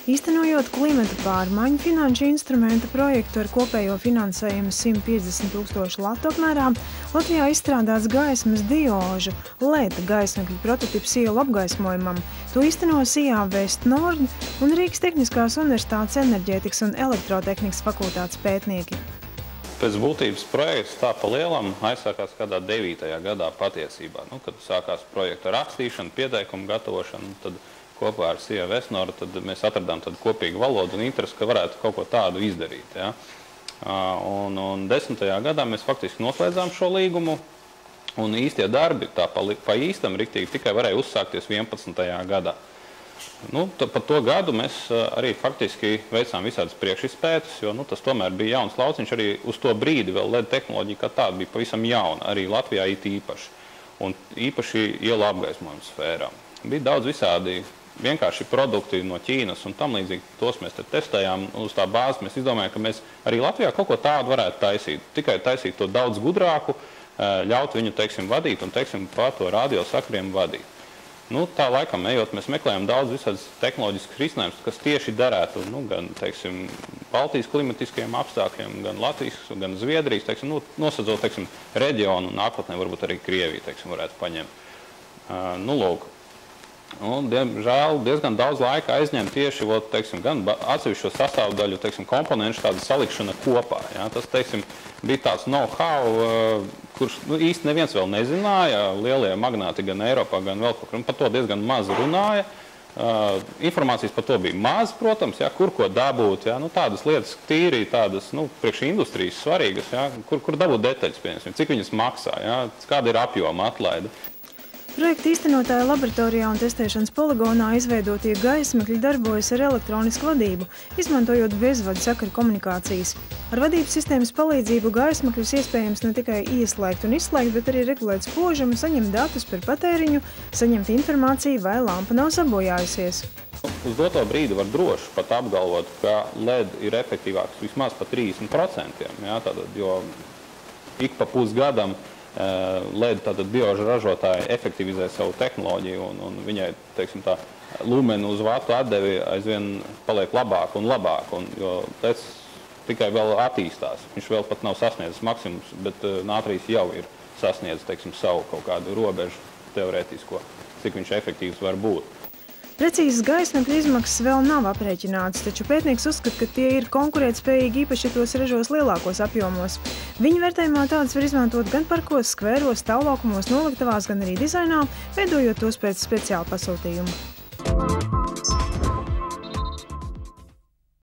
Īstenojot klimata pārmaiņu finanšu instrumenta projektu ar kopējo finansējumu 150 000 latu apmērā, Latvijā izstrādāts gaismas diožu LED gaismekļu prototips ielu apgaismojumam. To īsteno SIA West Nord un Rīgas Tehniskās universitātes enerģētikas un elektrotehnikas fakultātes pētnieki. Pēc būtības projekts tā pa lielam aizsākās kādā 9. gadā patiesībā. Kad sākās projekta rakstīšana, pieteikumu gatavošana, tad kopā ar SIA West Nord tad mēs atradām tādu kopīgu valodu un interesi, ka varētu kaut ko tādu izdarīt. Ja? Un 10. gadā mēs faktiski noslēdzām šo līgumu, un īstie darbi tā pa īstam riktīgi tikai varēja uzsākties 11. gadā. Pa to gadu mēs arī faktiski veicām visādas priekšizpētes, jo tas tomēr bija jauns lauciņš, arī uz to brīdi vēl LED tehnoloģija kā tāda bija pavisam jauna, arī Latvijā it īpaši, un īpaši ielu apgaismojuma sfērā. Bija daudz visādi vienkārši produkti no Ķīnas un tam līdzīgi, tos mēs te testējām, uz tā bāzes mēs izdomājām, ka mēs arī Latvijā kaut ko tādu varētu taisīt, tikai taisīt to daudz gudrāku, ļaut viņu, vadīt un, pa to radiosakariem vadīt. Tā laikam ejot, mēs meklējam daudz visādas tehnoloģiskas risinājumus, kas tieši derētu, gan, Baltijas klimatiskajiem apstākļiem, gan Latvijas, gan Zviedrijas, nosadzot, reģionu un nākotnē varbūt arī Krieviju, varētu paņemt. Lūk. Diemžēl diezgan daudz laika aizņem tieši gan atsevišķo sastāvdaļu komponentu tādu salikšana kopā. Ja? Tas bija tāds know-how, kurš īsti neviens vēl nezināja. Lielie magnāti gan Eiropā, gan vēl kaut kur. Par to diezgan maz runāja. Informācijas par to bija maz, protams, ja? Kur ko dabūt. Ja? Tādas lietas tīri, tādas priekš industrijas svarīgas, ja? Kur dabūt detaļas, piemēram, cik viņas maksā, ja? Kāda ir apjoma atlaide. Projekta īstenotāja laboratorijā un testēšanas poligonā izveidotie gaismekļi darbojas ar elektronisku vadību, izmantojot bezvadu sakaru komunikācijas. Ar vadības sistēmas palīdzību gaismekļus iespējams ne tikai ieslēgt un izslēgt, bet arī regulēt spožumu, saņemt datus par patēriņu, saņemt informāciju, vai lampa nav sabojājusies. Uz doto brīdi var droši pat apgalvot, ka LED ir efektīvāks vismaz pa 30%, ja, jo ik pa pusgadam LED biožu ražotāji efektivizē savu tehnoloģiju un viņai, tā lumenu uz vatu atdevi aizvien paliek labāk un labāk, jo LED tikai vēl attīstās. Viņš vēl pat nav sasniedzis maksimums, bet nātrīs jau ir sasniedzis, savu kaut kādu robežu teorētisko, cik viņš efektīvs var būt. Precīzas gaismekļu izmaksas vēl nav aprēķinātas, taču pētnieks uzskata, ka tie ir konkurētspējīgi īpaši, ja tos ražos lielākos apjomos. Viņa vērtējumā tādas var izmantot gan parkos, skvēros, stāvlaukumos, noliktavās, gan arī dizainā, veidojot tos pēc speciāla pasūtījuma.